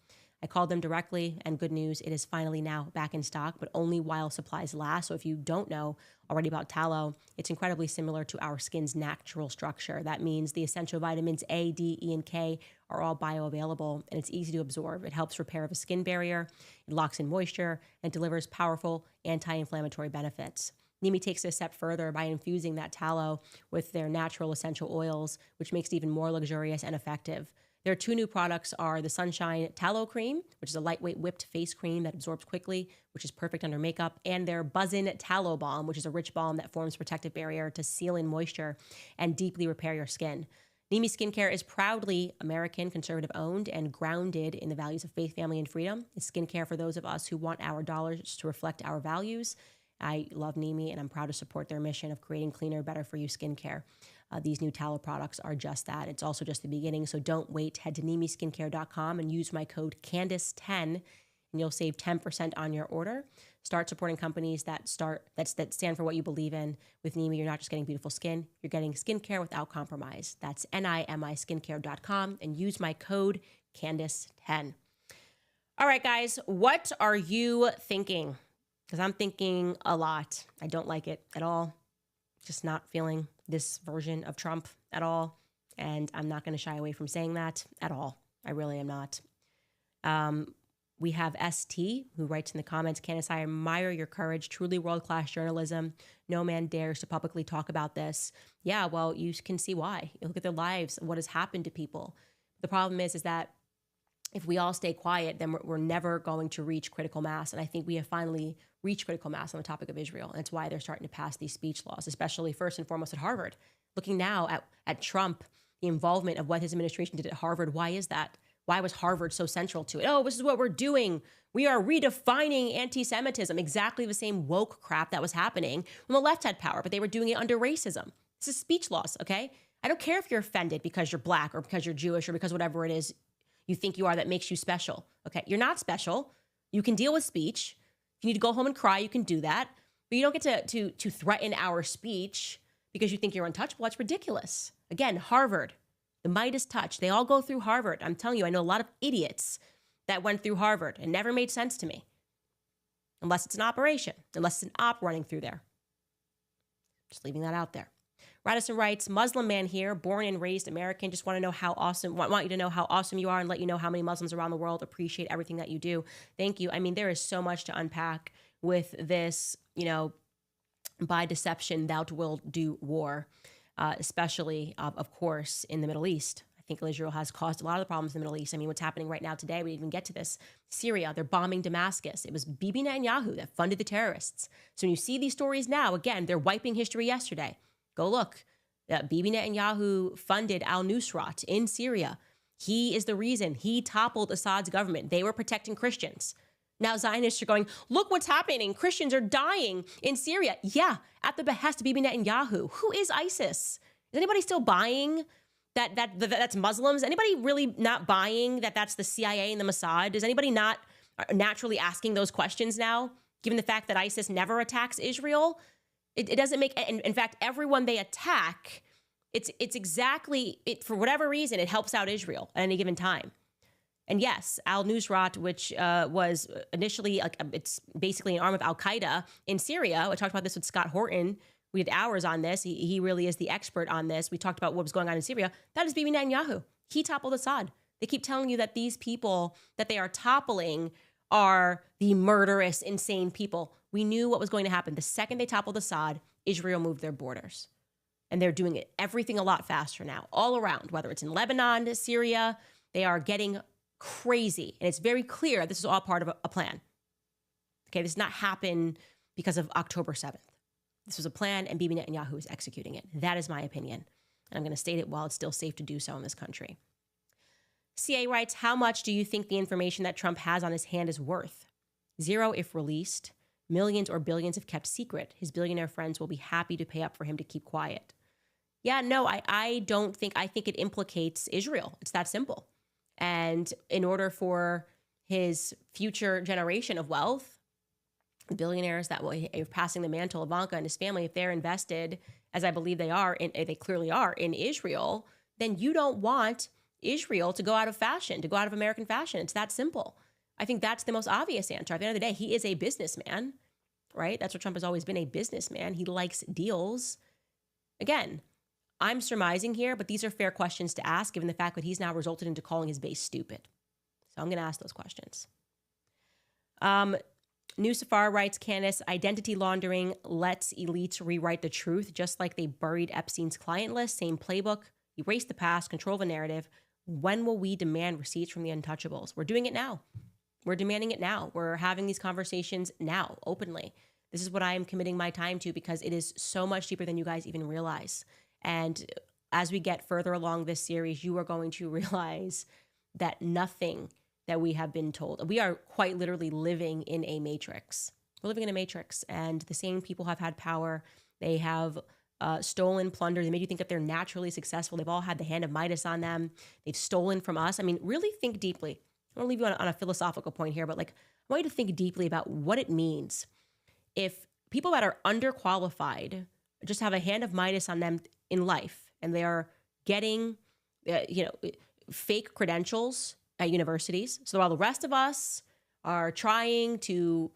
I called them directly, and good news, it is finally now back in stock, but only while supplies last. So if you don't know already about tallow, it's incredibly similar to our skin's natural structure. That means the essential vitamins A, D, E, and K are all bioavailable, and it's easy to absorb. It helps repair the skin barrier, it locks in moisture, and delivers powerful anti-inflammatory benefits. Nimi takes it a step further by infusing that tallow with their natural essential oils, which makes it even more luxurious and effective. Their 2 new products are the Sunshine Tallow Cream, which is a lightweight whipped face cream that absorbs quickly, which is perfect under makeup, and their Buzzin' Tallow Balm, which is a rich balm that forms a protective barrier to seal in moisture and deeply repair your skin. Nimi Skincare is proudly American, conservative-owned, and grounded in the values of faith, family, and freedom. It's skincare for those of us who want our dollars to reflect our values. I love Nimi, and I'm proud to support their mission of creating cleaner, better-for-you skincare. These new tallow products are just that. It's also just the beginning, so don't wait. Head to NimiSkincare.com and use my code Candace10, and you'll save 10% on your order. Start supporting companies that stand for what you believe in. With Nimi, you're not just getting beautiful skin, you're getting skincare without compromise. That's NimiSkincare.com, and use my code Candace10. All right, guys, what are you thinking? Because I'm thinking a lot. I don't like it at all. Just not feeling this version of Trump at all. And I'm not going to shy away from saying that at all. I really am not. We have ST, who writes in the comments, Candace, I admire your courage, truly world-class journalism. No man dares to publicly talk about this. Yeah, well, you can see why. You look at their lives, what has happened to people. The problem is that if we all stay quiet, then we're never going to reach critical mass. And I think we have finally reached critical mass on the topic of Israel. And that's why they're starting to pass these speech laws, especially first and foremost at Harvard. Looking now at Trump, the involvement of what his administration did at Harvard, why is that? Why was Harvard so central to it? Oh, this is what we're doing. We are redefining anti-Semitism, exactly the same woke crap that was happening when the left had power, but they were doing it under racism. This is speech laws, okay? I don't care if you're offended because you're black or because you're Jewish or because whatever it is you think you are that makes you special, okay? You're not special. You can deal with speech. If you need to go home and cry, you can do that. But you don't get to threaten our speech because you think you're untouchable. That's ridiculous. Again, Harvard, the Midas touch, they all go through Harvard. I'm telling you, I know a lot of idiots that went through Harvard. It never made sense to me. Unless it's an operation, unless it's an op running through there. Just leaving that out there. Radisson writes, Muslim man here, born and raised American, just want you to know how awesome you are and let you know how many Muslims around the world appreciate everything that you do. Thank you. I mean, there is so much to unpack with this, by deception thou wilt do war, especially, of course, in the Middle East. I think Israel has caused a lot of the problems in the Middle East. I mean, what's happening right now today, we didn't even get to this. Syria, they're bombing Damascus. It was Bibi Netanyahu that funded the terrorists. So when you see these stories now, again, they're wiping history yesterday. Go look. Bibi Netanyahu funded al-Nusrat in Syria. He is the reason. He toppled Assad's government. They were protecting Christians. Now Zionists are going, look what's happening. Christians are dying in Syria. Yeah, at the behest of Bibi Netanyahu. Who is ISIS? Is anybody still buying that's Muslims? Anybody really not buying that's the CIA and the Mossad? Is anybody not naturally asking those questions now, given the fact that ISIS never attacks Israel? It doesn't make, in fact, everyone they attack, it's exactly, for whatever reason, it helps out Israel at any given time. And yes, al-Nusrat, which was initially, it's basically an arm of al-Qaeda in Syria. I talked about this with Scott Horton. We had hours on this. He really is the expert on this. We talked about what was going on in Syria. That is Bibi Netanyahu. He toppled Assad. They keep telling you that these people that they are toppling are the murderous, insane people. We knew what was going to happen. The second they toppled Assad, Israel moved their borders. And they're doing everything a lot faster now, all around, whether it's in Lebanon, Syria. They are getting crazy. And it's very clear this is all part of a plan. Okay, this did not happen because of October 7th. This was a plan, and Bibi Netanyahu is executing it. That is my opinion. And I'm going to state it while it's still safe to do so in this country. CA writes, how much do you think the information that Trump has on his hand is worth? 0 if released. Millions or billions if kept secret. His billionaire friends will be happy to pay up for him to keep quiet. Yeah, no, I think it implicates Israel. It's that simple. And in order for his future generation of wealth, the billionaires that will are passing the mantle, Ivanka and his family, if they're invested, as I believe they are, they clearly are, in Israel, then you don't want Israel to go out of fashion, to go out of American fashion. It's that simple. I think that's the most obvious answer. At the end of the day, he is a businessman, right? That's what Trump has always been, a businessman. He likes deals. Again, I'm surmising here, but these are fair questions to ask, given the fact that he's now resulted into calling his base stupid. So I'm going to ask those questions. New Safar writes, Candace, identity laundering lets elites rewrite the truth, just like they buried Epstein's client list. Same playbook, erase the past, control the narrative. When will we demand receipts from the untouchables? We're doing it now. We're demanding it now. We're having these conversations now, openly. This is what I am committing my time to because it is so much deeper than you guys even realize. And as we get further along this series, you are going to realize that nothing that we have been told, we are quite literally living in a matrix. We're living in a matrix, and the same people have had power. They have stolen, plundered. They made you think that they're naturally successful. They've all had the hand of Midas on them. They've stolen from us. I mean, really think deeply. I want to leave you on a philosophical point here, but I want you to think deeply about what it means if people that are underqualified just have a hand of Midas on them in life, and they are getting, fake credentials at universities. So while the rest of us are trying to,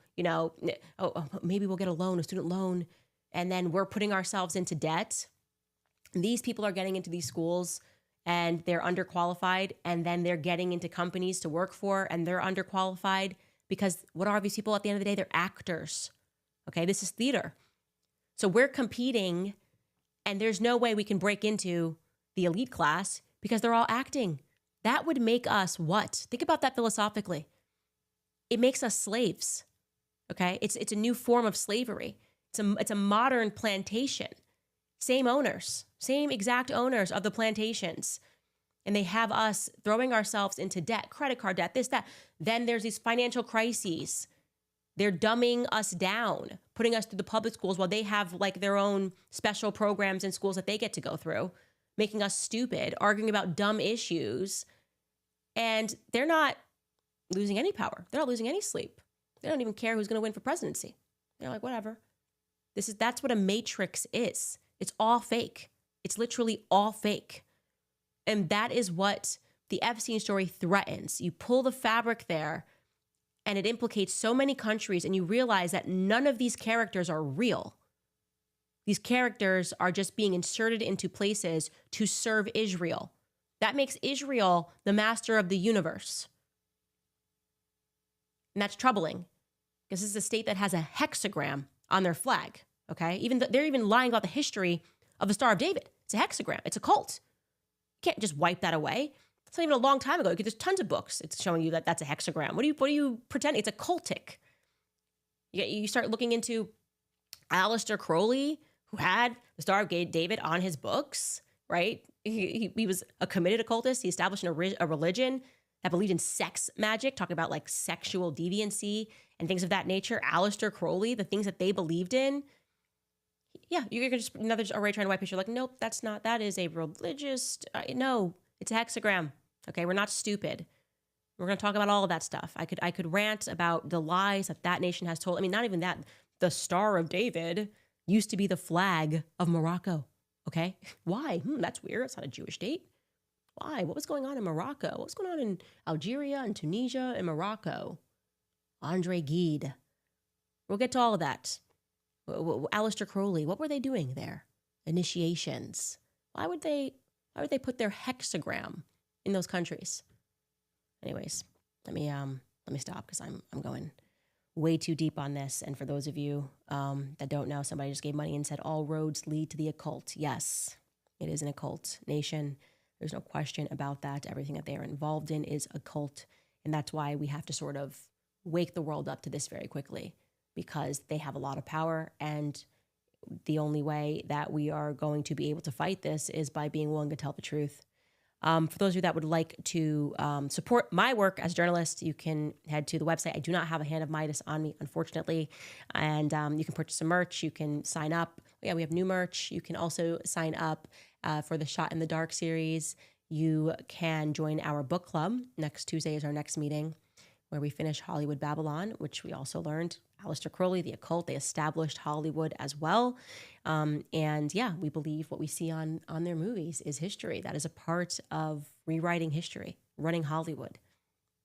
maybe we'll get a student loan, and then we're putting ourselves into debt. These people are getting into these schools and they're underqualified, and then they're getting into companies to work for and they're underqualified because what are these people at the end of the day? They're actors. Okay, this is theater. So we're competing, and there's no way we can break into the elite class because they're all acting. That would make us what? Think about that philosophically. It makes us slaves, okay? It's a new form of slavery. It's a modern plantation. Same owners, same exact owners of the plantations. And they have us throwing ourselves into debt, credit card debt, this, that. Then there's these financial crises. They're dumbing us down, putting us through the public schools while they have their own special programs in schools that they get to go through, making us stupid, arguing about dumb issues. And they're not losing any power. They're not losing any sleep. They don't even care who's going to win for presidency. They're like, whatever. That's what a matrix is. It's all fake. It's literally all fake. And that is what the Epstein story threatens. You pull the fabric there and it implicates so many countries, and you realize that none of these characters are real. These characters are just being inserted into places to serve Israel. That makes Israel the master of the universe. And that's troubling, because this is a state that has a hexagram on their flag, okay? They're even lying about the history of the Star of David. It's a hexagram. It's a cult. You can't just wipe that away. It's not even a long time ago. There's tons of books. It's showing you that that's a hexagram. What are you pretending? It's a cultic. You start looking into Aleister Crowley, who had the Star of David on his books, right? He was a committed occultist. He established a religion that believed in sex magic, talking about like sexual deviancy and things of that nature. Aleister Crowley, the things that they believed in. Yeah, you're just another already trying to wipe picture. Like, nope, that's not. That is a religious. No, it's a hexagram. Okay, we're not stupid. We're going to talk about all of that stuff. I could rant about the lies that nation has told. I mean, not even that. The Star of David used to be the flag of Morocco. Okay, why? That's weird. It's not a Jewish state. Why? What was going on in Morocco? What was going on in Algeria and Tunisia and Morocco? Andre Gide. We'll get to all of that. Aleister Crowley. What were they doing there? Initiations. Why would they put their hexagram in those countries? Anyways, let me stop, because I'm going way too deep on this. And for those of you that don't know, somebody just gave money and said all roads lead to the occult. Yes, it is an occult nation. There's no question about that. Everything that they are involved in is occult. And that's why we have to sort of wake the world up to this very quickly, because they have a lot of power. And the only way that we are going to be able to fight this is by being willing to tell the truth. For those of you that would like to support my work as a journalist, you can head to the website. I do not have a hand of Midas on me, unfortunately. And you can purchase some merch. You can sign up. Yeah, we have new merch. You can also sign up for the Shot in the Dark series. You can join our book club. Next Tuesday is our next meeting, where we finish Hollywood Babylon, which we also learned Aleister Crowley, the occult, they established Hollywood as well. And yeah, we believe what we see on their movies is history. That is a part of rewriting history, running Hollywood,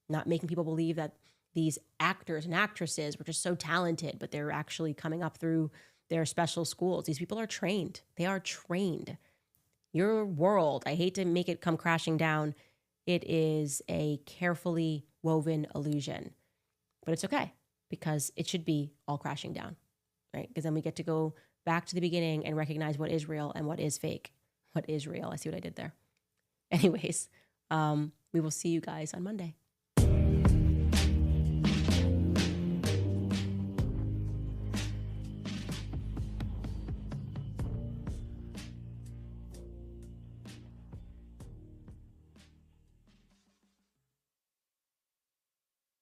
not making people believe that these actors and actresses were just so talented, but they're actually coming up through their special schools. These people are trained. They are trained. Your world, I hate to make it come crashing down. It is a carefully woven illusion, but it's okay, because it should be all crashing down, right? Because then we get to go back to the beginning and recognize what is real and what is fake. What is real? I see what I did there. Anyways, we will see you guys on Monday.